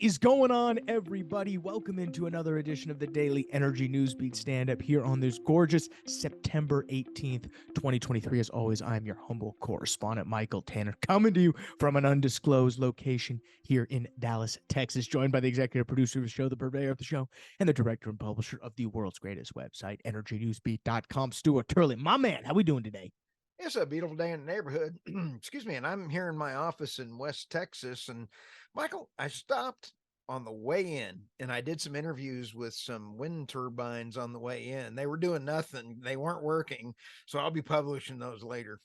is going on, everybody? Welcome into another edition of the Daily Energy Newsbeat Stand-Up here on this gorgeous September 18th, 2023. As always, I'm your humble correspondent, Michael Tanner, coming to you from an undisclosed location here in Dallas, Texas, joined by the executive producer of the show, the purveyor of the show, and the director and publisher of the world's greatest website, EnergyNewsbeat.com, Stuart Turley. My man, how we doing today? It's a beautiful day in the neighborhood. Excuse me. And I'm here in my office in West Texas. And Michael, I stopped on the way in and I did some interviews with some wind turbines on the way in. They were doing nothing, they weren't working. So I'll be publishing those later.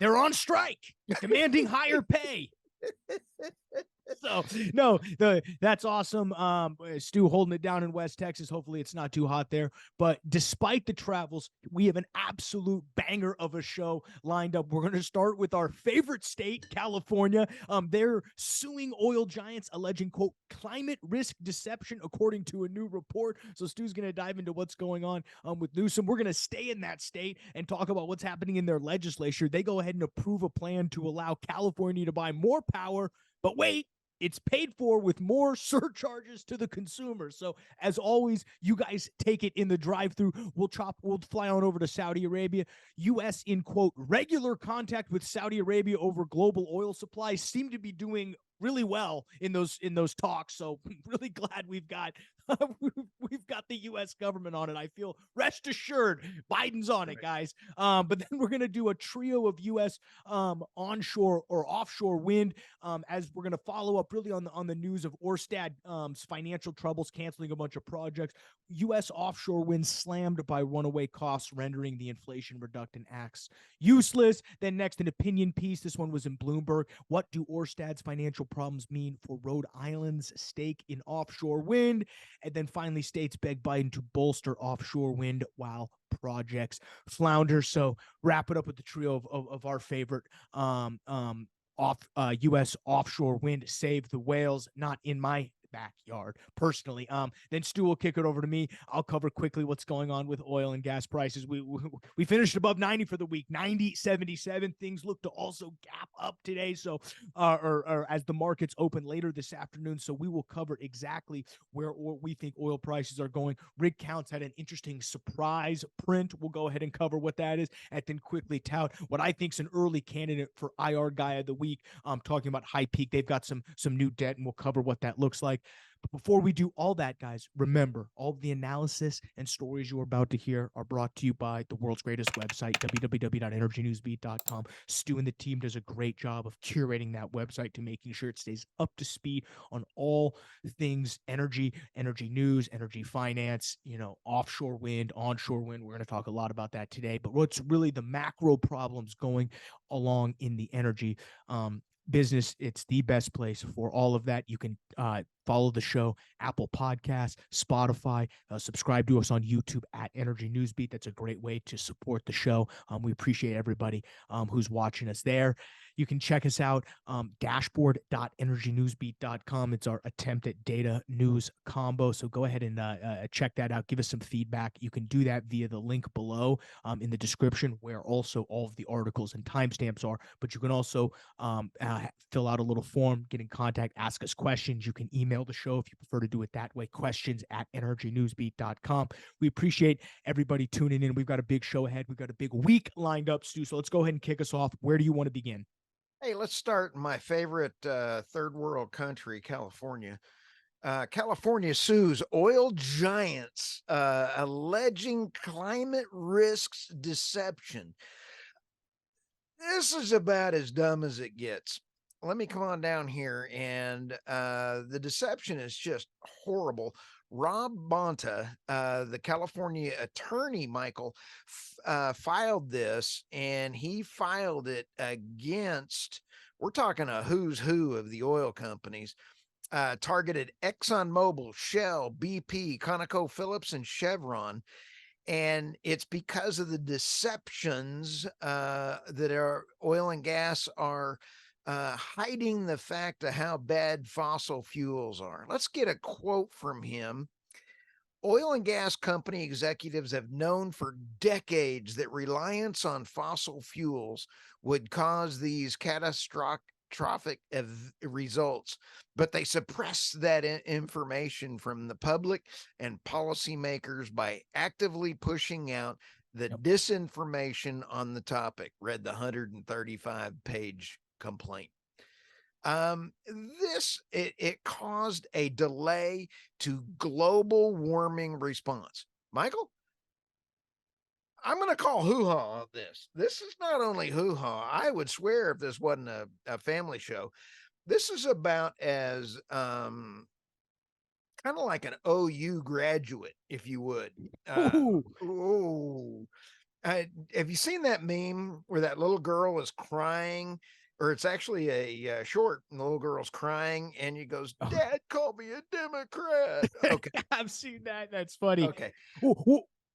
They're on strike, demanding higher pay. So no, that's awesome. Stu holding it down in West Texas. Hopefully it's not too hot there. But despite the travels, we have an absolute banger of a show lined up. We're going to start with our favorite state, California. They're suing oil giants, alleging, quote, climate risk deception, according to a new report. So Stu's going to dive into what's going on with Newsom. We're going to stay in that state and talk about what's happening in their legislature. They go ahead and approve a plan to allow California to buy more power. But wait, it's paid for with more surcharges to the consumer. So as always, you guys take it in the drive-through. We'll fly on over to Saudi Arabia. U.S. in, quote, regular contact with Saudi Arabia over global oil supplies seem to be doing really well in those talks. So really glad we've got the U.S. government on it. I feel rest assured Biden's on it, guys. But then we're gonna do a trio of U.S. Onshore or offshore wind, as we're gonna follow up really on the news of Orsted's financial troubles, canceling a bunch of projects. U.S. offshore wind slammed by runaway costs, rendering the Inflation Reduction Acts useless. Then next, an opinion piece. This one was in Bloomberg. What do Orsted's financial problems mean for Rhode Island's stake in offshore wind? And then finally, states beg Biden to bolster offshore wind while projects flounder. So wrap it up with the trio of our favorite U.S. offshore wind. Save the whales. Not in my backyard personally. Then Stu will kick it over to me. I'll cover quickly what's going on with oil and gas prices. We finished above 90 for the week, 90.77. Things look to also gap up today, so or as the markets open later this afternoon. So we will cover exactly where we think oil prices are going. Rig counts had an interesting surprise print. We'll go ahead and cover what that is, and then quickly tout what I think is an early candidate for IR guy of the week. Talking about High Peak, they've got some new debt, and we'll cover what that looks like. But before we do all that, guys, remember, all the analysis and stories you're about to hear are brought to you by the world's greatest website, www.energynewsbeat.com. Stu and the team does a great job of curating that website to making sure it stays up to speed on all things energy news, energy finance, offshore wind, onshore wind. We're going to talk a lot about that today. But what's really the macro problems going along in the energy business, it's the best place for all of that. You can follow the show, Apple Podcasts, Spotify, subscribe to us on YouTube at Energy Newsbeat. That's a great way to support the show. We appreciate everybody who's watching us there. You can check us out, dashboard.energynewsbeat.com. It's our attempt at data news combo. So go ahead and check that out. Give us some feedback. You can do that via the link below in the description, where also all of the articles and timestamps are. But you can also fill out a little form, get in contact, ask us questions. You can email the show if you prefer to do it that way, questions@energynewsbeat.com. We appreciate everybody tuning in. We've got a big show ahead. We've got a big week lined up, Stu. So let's go ahead and kick us off. Where do you want to begin? Hey, let's start in my favorite third world country, California. California sues oil giants, alleging climate risks deception. This is about as dumb as it gets. Let me come on down here, and the deception is just horrible. Rob Bonta, the California attorney, Michael, filed this, and he filed it against, we're talking a who's who of the oil companies, targeted ExxonMobil, Shell, BP, ConocoPhillips, and Chevron. And it's because of the deceptions that our oil and gas are hiding the fact of how bad fossil fuels are. Let's get a quote from him. Oil and gas company executives have known for decades that reliance on fossil fuels would cause these catastrophic catastrophic results, but they suppress that information from the public and policymakers by actively pushing out the disinformation on the topic. Read the 135-page complaint. It caused a delay to global warming response. Michael, I'm going to call hoo-ha on this. This is not only hoo-ha. I would swear if this wasn't a family show, this is about as kind of like an OU graduate, if you would. Have you seen that meme where that little girl is crying? Or it's actually a short, and the little girl's crying, and he goes, "Dad called me a Democrat." Okay, I've seen that. That's funny. Okay.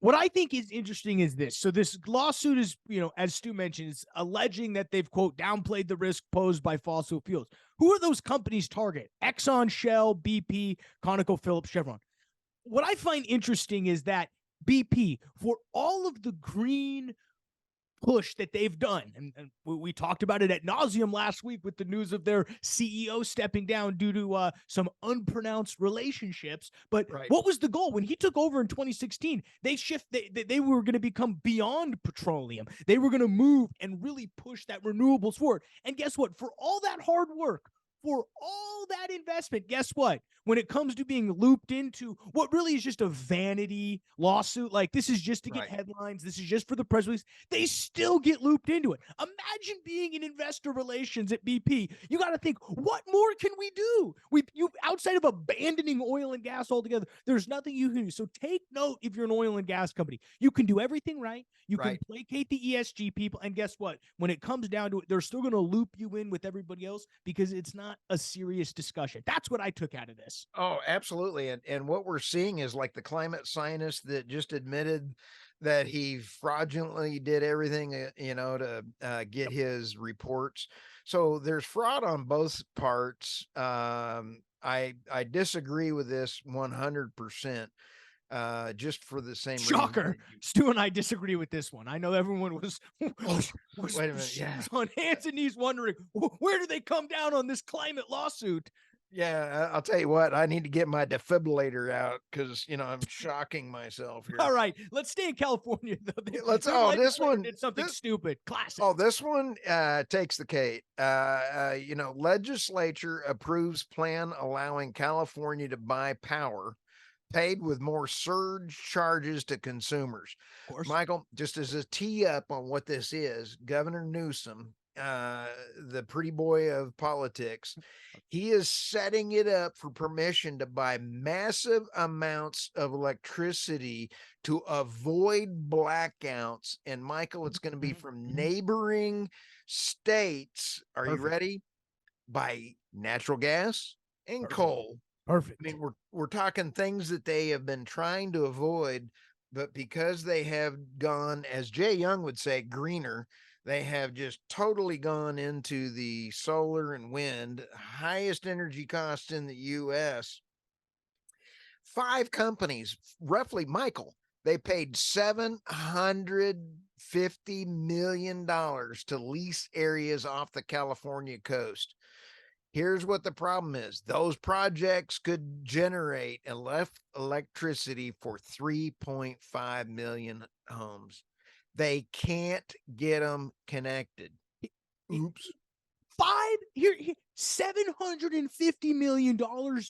What I think is interesting is this. So this lawsuit is, as Stu mentioned, is alleging that they've, quote, downplayed the risk posed by fossil fuels. Who are those companies target? Exxon, Shell, BP, ConocoPhillips, Chevron. What I find interesting is that BP, for all of the green push that they've done, and we talked about it ad nauseum last week with the news of their CEO stepping down due to some unpronounced relationships. But what was the goal when he took over in 2016? They were going to become beyond petroleum. They were going to move and really push that renewables forward. And guess what? For all that hard work, for all that investment, guess what? When it comes to being looped into what really is just a vanity lawsuit, like this is just to get headlines, this is just for the press release, they still get looped into it. Imagine being in investor relations at BP. You got to think, what more can we do? You outside of abandoning oil and gas altogether, there's nothing you can do. So take note if you're an oil and gas company. You can do everything right. You can placate the ESG people. And guess what? When it comes down to it, they're still going to loop you in with everybody else because it's not a serious discussion. That's what I took out of this. Oh, absolutely. And what we're seeing is like the climate scientist that just admitted that he fraudulently did everything, to get his reports. So there's fraud on both parts. I disagree with this 100%. Just for the same shocker. reason. Stu and I disagree with this one. I know everyone was wait a minute, yeah, on hands and knees wondering where do they come down on this climate lawsuit. Yeah, I'll tell you what, I need to get my defibrillator out because I'm shocking myself here. All right, let's stay in California though. This one did something stupid. Classic. Oh, this one takes the cake. Legislature approves plan allowing California to buy power paid with more surge charges to consumers. Of course. Michael, just as a tee up on what this is, Governor Newsom, the pretty boy of politics, he is setting it up for permission to buy massive amounts of electricity to avoid blackouts. And Michael, it's going to be from neighboring states. Are you ready? By natural gas and coal. Perfect. I mean, we're talking things that they have been trying to avoid, but because they have gone, as Jay Young would say, greener, they have just totally gone into the solar and wind, highest energy costs in the U.S. 5 companies, roughly, Michael, they paid $750 million to lease areas off the California coast. Here's what the problem is. Those projects could generate enough electricity for 3.5 million homes. They can't get them connected. Oops. $750 million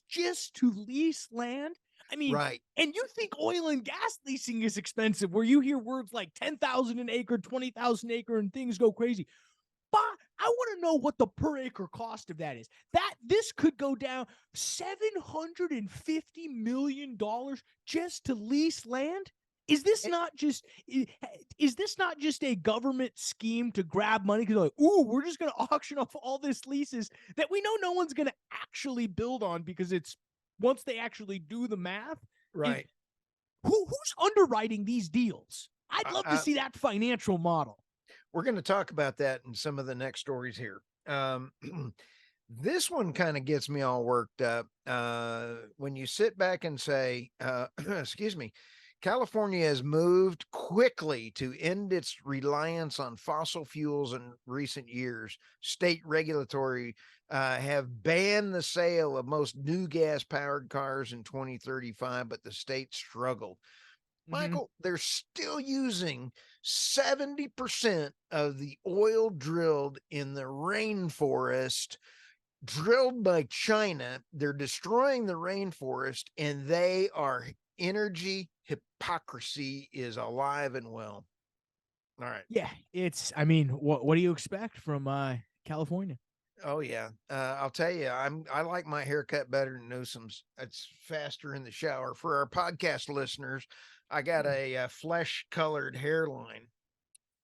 just to lease land. I mean, and you think oil and gas leasing is expensive, where you hear words like 10,000 an acre, 20,000 acre, and things go crazy. But I want to know what the per acre cost of that is. This could go down $750 million just to lease land. Is this not just a government scheme to grab money? Because like, we're just going to auction off all this leases that we know no one's going to actually build on, because it's once they actually do the math. Right. Who's underwriting these deals? I'd love to see that financial model. We're going to talk about that in some of the next stories here. This one kind of gets me all worked up. When you sit back and say, excuse me, California has moved quickly to end its reliance on fossil fuels in recent years. State regulatory have banned the sale of most new gas-powered cars in 2035, but the state struggled. Michael, they're still using 70% of the oil drilled in the rainforest, drilled by China. They're destroying the rainforest, and they are energy hypocrisy is alive and well. All right. Yeah, I mean, what do you expect from California? Oh yeah. I'll tell you, I like my haircut better than Newsom's. It's faster in the shower. For our podcast listeners, I got a flesh colored hairline.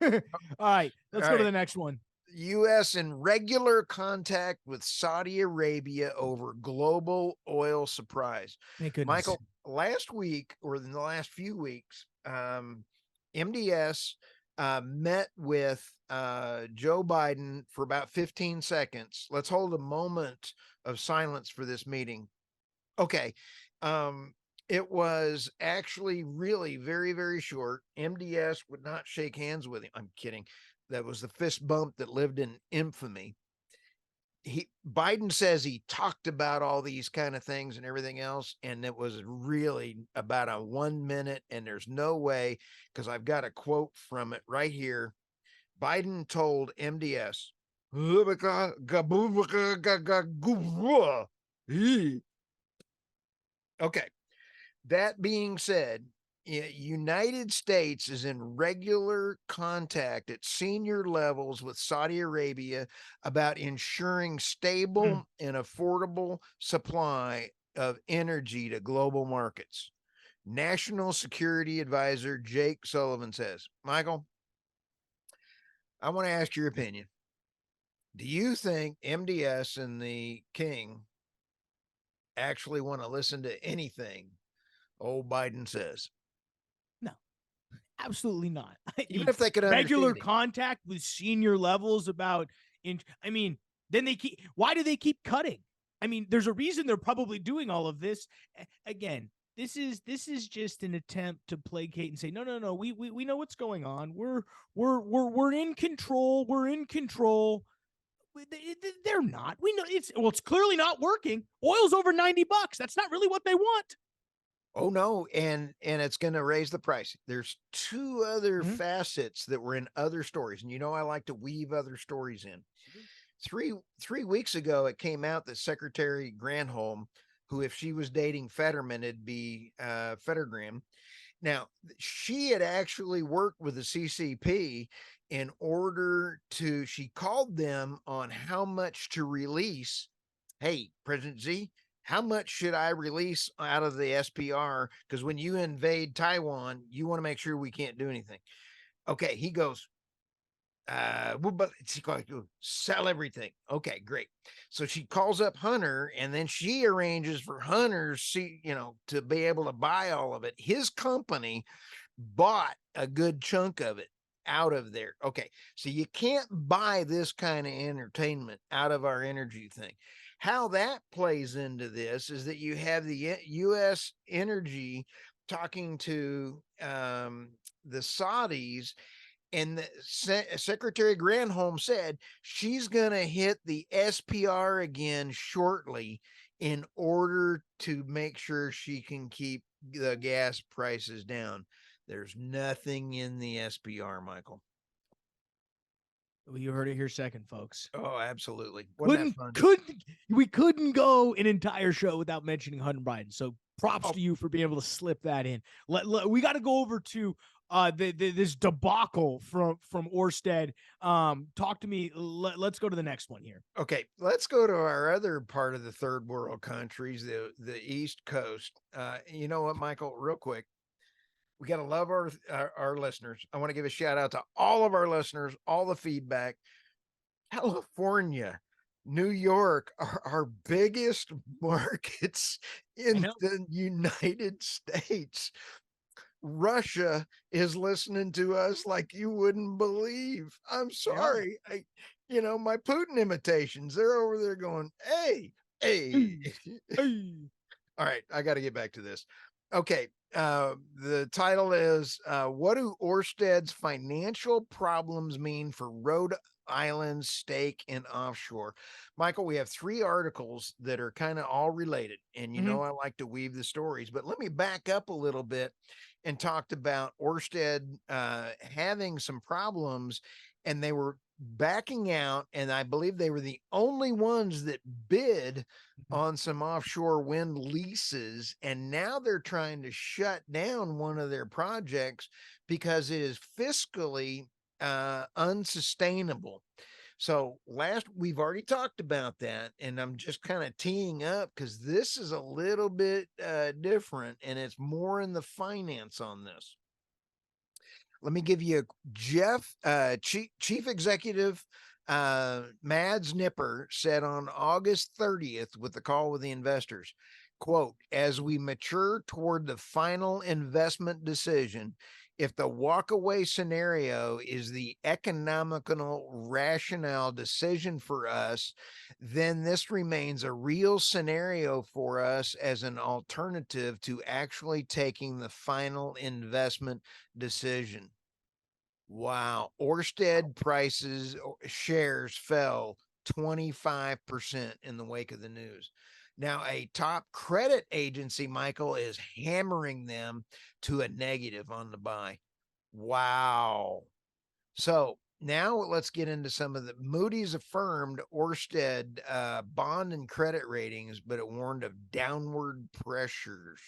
All right, let's All go to right. the next one. U.S. in regular contact with Saudi Arabia over global oil surprise. Thank goodness. Michael, last week or in the last few weeks, MDS met with Joe Biden for about 15 seconds. Let's hold a moment of silence for this meeting. Okay. It was actually really very, very short. MDS would not shake hands with him. I'm kidding. That was the fist bump that lived in infamy. Biden says he talked about all these kind of things and everything else, and it was really about a 1 minute, and there's no way, because I've got a quote from it right here. Biden told MDS, okay. That being said, United States is in regular contact at senior levels with Saudi Arabia about ensuring stable and affordable supply of energy to global markets. National Security Advisor Jake Sullivan says, Michael, I want to ask your opinion. Do you think MDS and the King actually want to listen to anything old Biden says? No, absolutely not. Even if they could regular understand contact with senior levels about I mean, then why do they keep cutting? I mean, there's a reason they're probably doing all of this. Again, this is just an attempt to placate and say, no, we know what's going on. We're in control. We're in control. They're not. We know it's clearly not working. Oil's over $90. That's not really what they want. Oh no, and it's going to raise the price. There's two other facets that were in other stories, and I like to weave other stories in. 3 weeks ago, it came out that Secretary Granholm, who if she was dating Fetterman, it'd be Fettergram. Now, she had actually worked with the CCP in order to. She called them on how much to release. Hey, President Z, how much should I release out of the SPR? Because when you invade Taiwan, you want to make sure we can't do anything. Okay, he goes, but she goes, sell everything. Okay, great. So she calls up Hunter, and then she arranges for Hunter, to be able to buy all of it. His company bought a good chunk of it out of there. Okay, so you can't buy this kind of entertainment out of our energy thing. How that plays into this is that you have the U.S. energy talking to the Saudis, and Secretary Granholm said she's going to hit the SPR again shortly in order to make sure she can keep the gas prices down. There's nothing in the SPR, Michael. Well, you heard it here second, folks. Oh, absolutely. We couldn't go an entire show without mentioning Hunter Biden. So props to you for being able to slip that in. We got to go over to this debacle from Orsted. Talk to me. Let's go to the next one here. Okay, let's go to our other part of the third world countries, the East Coast. You know what, Michael? Real quick, we got to love our listeners. I want to give a shout out to all of our listeners, all the feedback. California, New York are our biggest markets in the United States. Russia is listening to us like you wouldn't believe. I'm sorry. My Putin imitations, they're over there going, hey. All right, I got to get back to this. Okay. The title is What Do Orsted's Financial Problems Mean for Rhode Island Stake and Offshore? Michael, we have 3 articles that are kind of all related. And you Mhm. know, I like to weave the stories, but let me back up a little bit and talked about Orsted having some problems, and they were backing out. And I believe they were the only ones that bid Mhm. on some offshore wind leases, and now they're trying to shut down one of their projects because it is fiscally unsustainable. So we've already talked about that, and I'm just kind of teeing up because this is a little bit different, and it's more in the finance on this. Let me give you Jeff, chief executive Mads Nipper said on August 30th with the call with the investors, quote, as we mature toward the final investment decision, if the walkaway scenario is the economical rationale decision for us, then this remains a real scenario for us as an alternative to actually taking the final investment decision. Wow. Orsted prices, shares fell 25% in the wake of the news. Now, a top credit agency, Michael, is hammering them to a negative on the buy. Wow. So now let's get into some of the Moody's affirmed Orsted bond and credit ratings, but it warned of downward pressures.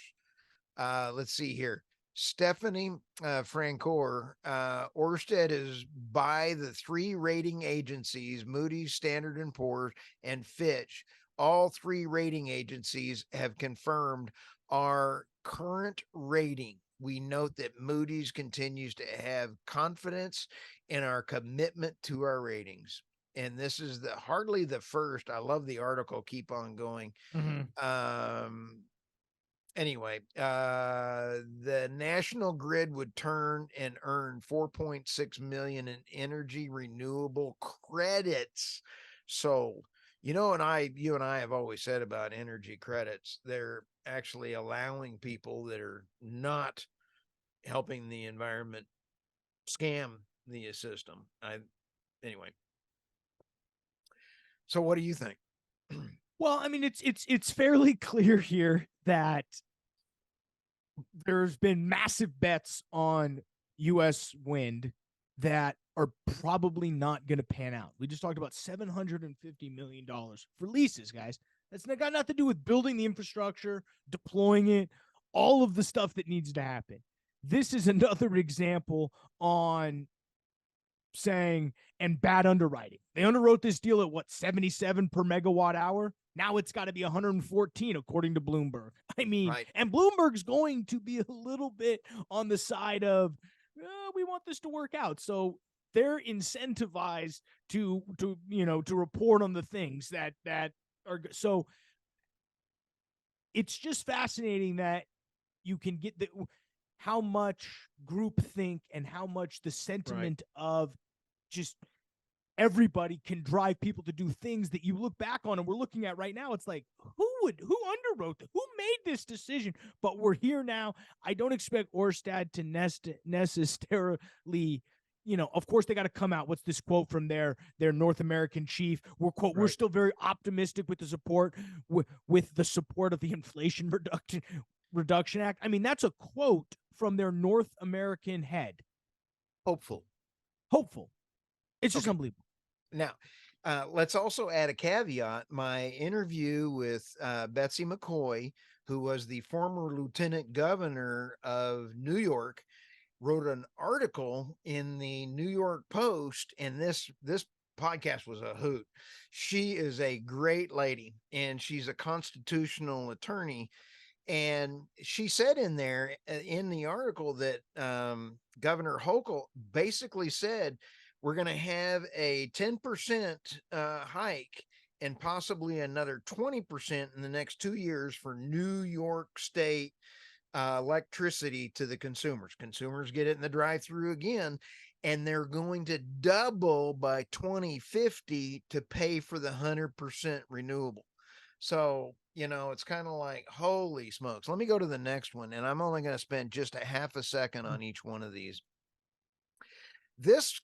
Let's see here. Stephanie Francor, Orsted is by the 3 rating agencies, Moody's, Standard and Poor's, and Fitch. All 3 rating agencies have confirmed our current rating. We note that Moody's continues to have confidence in our commitment to our ratings. And this is hardly the first. I love the article. Keep on going. Mhm. Anyway, the national grid would turn and earn 4.6 million in energy renewable credits sold. You and I have always said about energy credits, they're actually allowing people that are not helping the environment scam the system. Anyway. So what do you think? Well, I mean, it's fairly clear here that there's been massive bets on U.S. wind that are probably not going to pan out. We just talked about $750 million for leases, guys. That's got nothing to do with building the infrastructure, deploying it, all of the stuff that needs to happen. This is another example on saying and bad underwriting. They underwrote this deal at what, 77 per megawatt hour? Now it's got to be 114 according to Bloomberg. I mean, Right. and Bloomberg's going to be a little bit on the side of we want this to work out. So they're incentivized to report on the things that are so it's just fascinating that you can get how much groupthink and how much the sentiment of just everybody can drive people to do things that you look back on and we're looking at right now. It's like, who underwrote, who made this decision? But we're here now. I don't expect Orsted to necessarily, of course they got to come out. What's this quote from their North American chief? We're still very optimistic with the support with the support of the Inflation Reduction Act. I mean, that's a quote from their North American head. Hopeful. It's just unbelievable. Now, let's also add a caveat. My interview with Betsy McCoy, who was the former lieutenant governor of New York, wrote an article in the New York Post, and this podcast was a hoot. She is a great lady, and she's a constitutional attorney. And she said in there in the article that Governor Hochul basically said, we're going to have a 10% hike and possibly another 20% in the next 2 years for New York State electricity to the consumers. Consumers get it in the drive-through again, and they're going to double by 2050 to pay for the 100% renewable. So, you know, it's kind of like, holy smokes. Let me go to the next one, and I'm only going to spend just a half a second on each one of these. This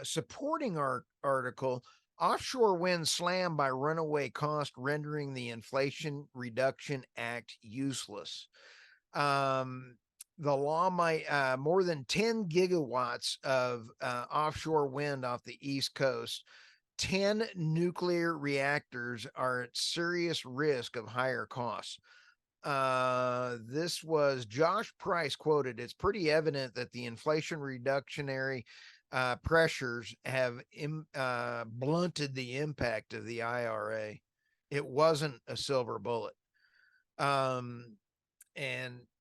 supporting our article, offshore wind slammed by runaway cost, rendering the Inflation Reduction Act useless. The law might more than 10 gigawatts of offshore wind off the East Coast. 10 nuclear reactors are at serious risk of higher costs. This was Josh Price quoted. It's pretty evident that the inflation reductionary pressures have blunted the impact of the IRA. It wasn't a silver bullet. And,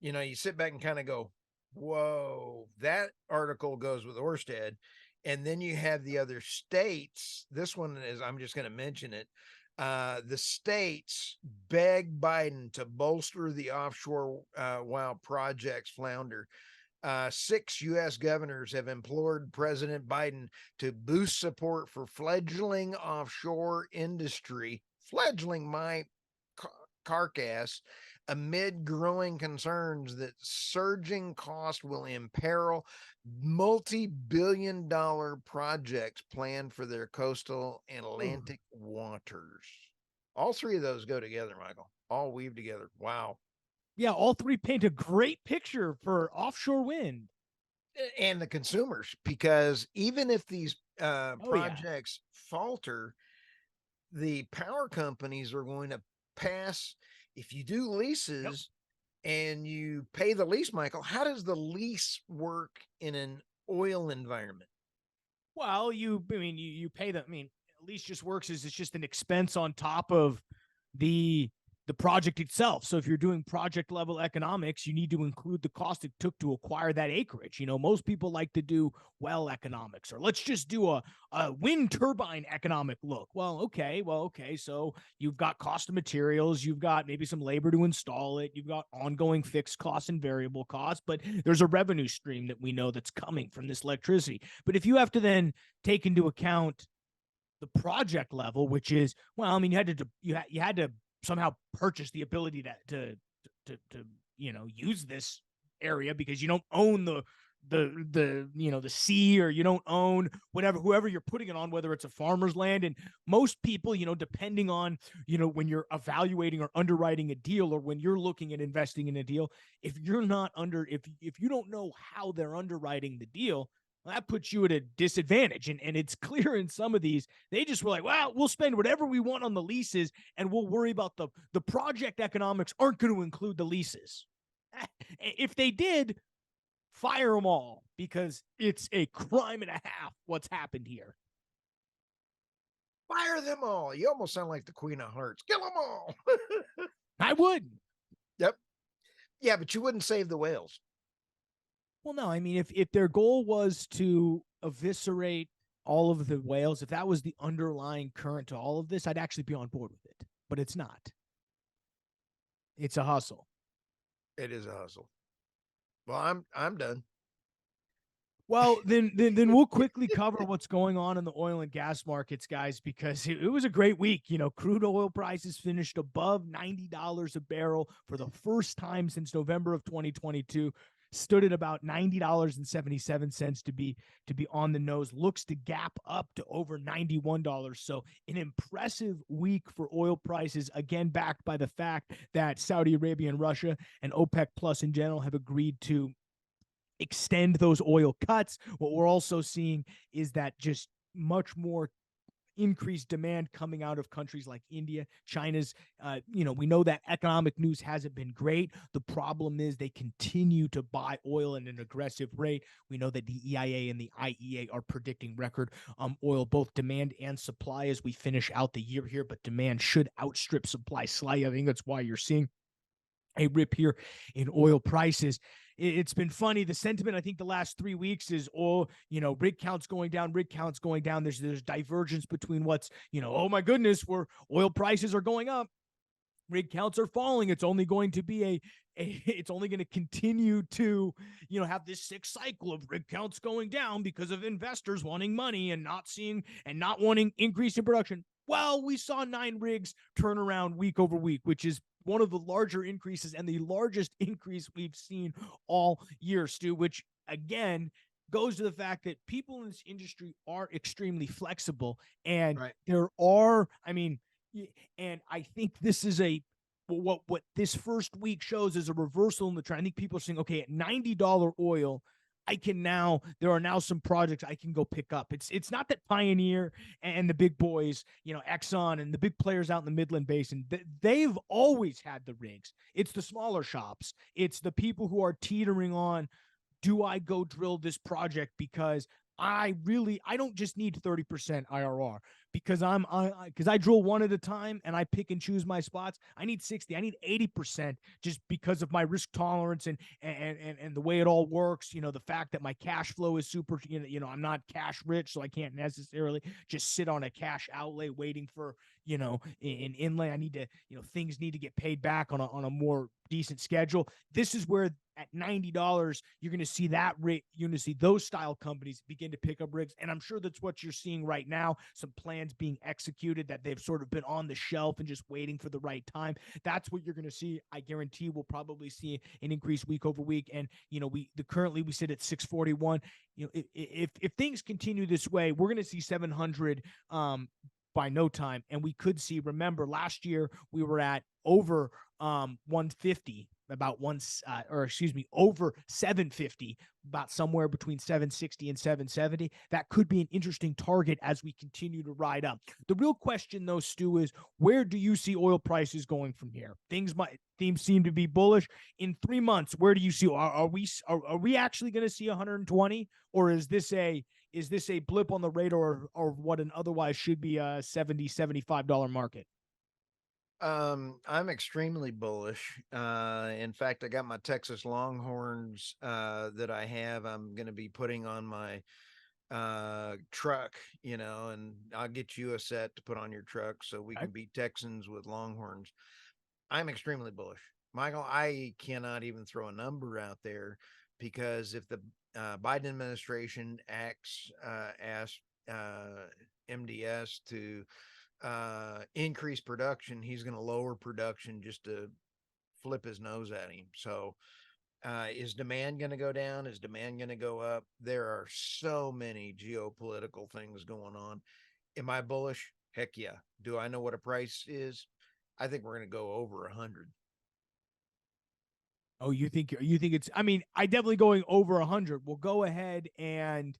you know, you sit back and kind of go, whoa, that article goes with Orsted. And then you have the other states. This one is, I'm just going to mention it. The states begged Biden to bolster the offshore while projects flounder. 6 U.S. governors have implored President Biden to boost support for fledgling offshore industry, fledgling my carcass, amid growing concerns that surging cost will imperil multi-billion-dollar projects planned for their coastal and Atlantic waters. All three of those go together, Michael. All weave together. Wow. Yeah, all three paint a great picture for offshore wind. And the consumers, because even if these projects falter, the power companies are going to pass. If you do leases and you pay the lease, Michael, how does the lease work in an oil environment? Well, you pay them. I mean, lease just works as it's just an expense on top of the project itself. So if you're doing project level economics, you need to include the cost it took to acquire that acreage. You know, most people like to do well economics, or let's just do a wind turbine economic look. Well, okay. So you've got cost of materials, you've got maybe some labor to install it, you've got ongoing fixed costs and variable costs, but there's a revenue stream that we know that's coming from this electricity. But if you have to then take into account the project level, which is, well, I mean, you had to somehow purchase the ability to you know, use this area, because you don't own the you know, the sea, or you don't own whoever you're putting it on, whether it's a farmer's land. And most people, you know, depending on, you know, when you're evaluating or underwriting a deal, or when you're looking at investing in a deal, if you don't know how they're underwriting the deal, well, that puts you at a disadvantage. And it's clear in some of these, they just were like, well, we'll spend whatever we want on the leases, and we'll worry about the project economics aren't going to include the leases. If they did, fire them all, because it's a crime and a half what's happened here. Fire them all. You almost sound like the Queen of Hearts. Kill them all. I would. Yep. Yeah, but you wouldn't save the whales. Well, no, I mean, if their goal was to eviscerate all of the whales, if that was the underlying current to all of this, I'd actually be on board with it. But it's not. It's a hustle. It is a hustle. Well, I'm done. Well, then we'll quickly cover what's going on in the oil and gas markets, guys, because it was a great week. You know, crude oil prices finished above $90 a barrel for the first time since November of 2022. Stood at about $90.77 to be on the nose. Looks to gap up to over $91. So an impressive week for oil prices, again backed by the fact that Saudi Arabia and Russia and OPEC Plus in general have agreed to extend those oil cuts. What we're also seeing is that just much more increased demand coming out of countries like India, China's, you know, we know that economic news hasn't been great. The problem is they continue to buy oil at an aggressive rate. We know that the EIA and the IEA are predicting record oil, both demand and supply, as we finish out the year here, but demand should outstrip supply slightly. I think that's why you're seeing a rip here in oil prices. It's been funny. The sentiment, I think, the last 3 weeks is, oh, you know, rig counts going down. There's divergence between what's, you know, oh my goodness, where oil prices are going up, rig counts are falling. It's only going to be it's only going to continue to, you know, have this sick cycle of rig counts going down because of investors wanting money and not wanting increase in production. Well, we saw 9 rigs turn around week over week, which is one of the larger increases and the largest increase we've seen all year, Stu, which again goes to the fact that people in this industry are extremely flexible. And Right. there are, and I think this is what this first week shows is a reversal in the trend. I think people are saying, okay, at $90 oil, there are now some projects I can go pick up. It's not that Pioneer and the big boys, Exxon and the big players out in the Midland Basin, they've always had the rigs. It's the smaller shops. It's the people who are teetering on, do I go drill this project because I don't just need 30% IRR because I drill one at a time and I pick and choose my spots. I need 60, I need 80% just because of my risk tolerance and the way it all works. The fact that my cash flow is super, I'm not cash rich, so I can't necessarily just sit on a cash outlay waiting for, in inlay. I need to, things need to get paid back on a more decent schedule. This is where at $90, you're going to see that rig, you're going to see those style companies begin to pick up rigs. And I'm sure that's what you're seeing right now. Some plans being executed that they've sort of been on the shelf and just waiting for the right time. That's what you're going to see. I guarantee we'll probably see an increase week over week. And, currently we sit at 641. If things continue this way, we're going to see 700, by no time. And we could see, remember last year we were at over 150, about over 750, about somewhere between 760 and 770. That could be an interesting target as we continue to ride up. The real question though, Stu, is where do you see oil prices going from here? Things seem to be bullish. In 3 months, where do you see, are we actually going to see 120, or is this a blip on the radar or what an otherwise should be a $70-$75 market? I'm extremely bullish. In fact, I got my Texas Longhorns that I'm going to be putting on my truck, and I'll get you a set to put on your truck so we can beat Texans with Longhorns. I'm extremely bullish. Michael, I cannot even throw a number out there because if the Biden administration asks MDS to increase production, he's going to lower production just to flip his nose at him. So is demand going to go down? Is demand going to go up? There are so many geopolitical things going on. Am I bullish? Heck yeah. Do I know what a price is? I think we're going to go over 100. Oh, you think it's, I definitely going over 100. Well, go ahead and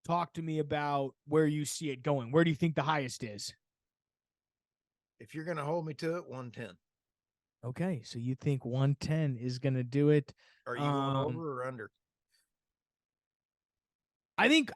talk to me about where you see it going. Where do you think the highest is? If you're going to hold me to it, 110. Okay, so you think 110 is going to do it? Are you going over or under? I think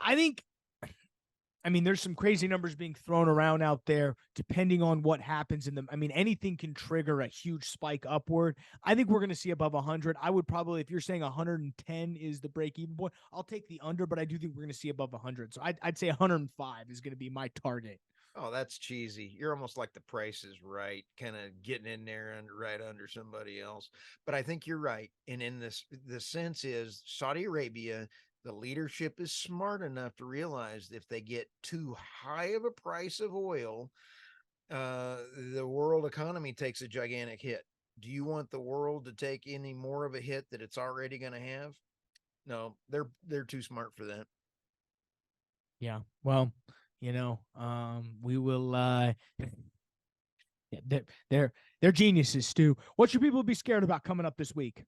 there's some crazy numbers being thrown around out there depending on what happens in them. Anything can trigger a huge spike upward. I think we're going to see above 100. I would probably, if you're saying 110 is the break-even point, I'll take the under, but I do think we're going to see above 100. So I'd say 105 is going to be my target. Oh, that's cheesy. You're almost like the Price is Right, kind of getting in there and right under somebody else. But I think you're right. And in this, the sense is Saudi Arabia, the leadership is smart enough to realize if they get too high of a price of oil, the world economy takes a gigantic hit. Do you want the world to take any more of a hit that it's already going to have? No, they're too smart for that. Yeah. Well, we will they're geniuses, Stu. What should people be scared about coming up this week?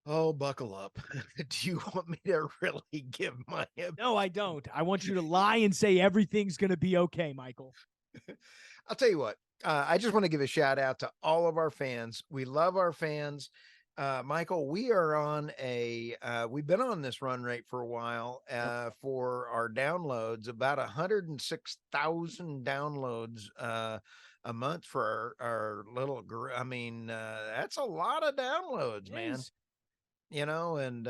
Oh, buckle up. Do you want me to really give my opinion? No, I don't. I want you to lie and say everything's going to be okay, Michael. I'll tell you what. I just want to give a shout out to all of our fans. We love our fans. Michael, we are on we've been on this run rate for a while for our downloads, about 106,000 downloads a month for our little group. That's a lot of downloads, man. And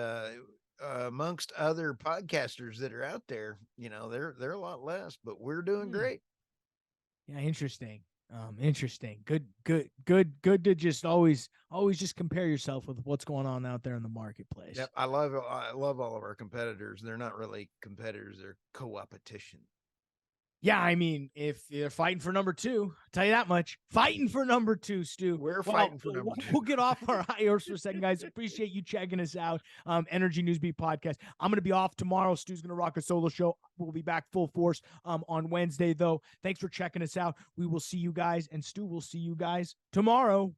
amongst other podcasters that are out there, they're a lot less, but we're doing great. Yeah, interesting. Interesting. Good to just always just compare yourself with what's going on out there in the marketplace. Yep. I love all of our competitors. They're not really competitors, they're co-opetition. Yeah, I mean, if you're fighting for number 2, I'll tell you that much. Fighting for number 2, Stu. We're fighting for number 2. We'll get off our high horse for a second, guys. Appreciate you checking us out. Energy Newsbeat podcast. I'm going to be off tomorrow. Stu's going to rock a solo show. We'll be back full force on Wednesday, though. Thanks for checking us out. We will see you guys, and Stu will see you guys tomorrow.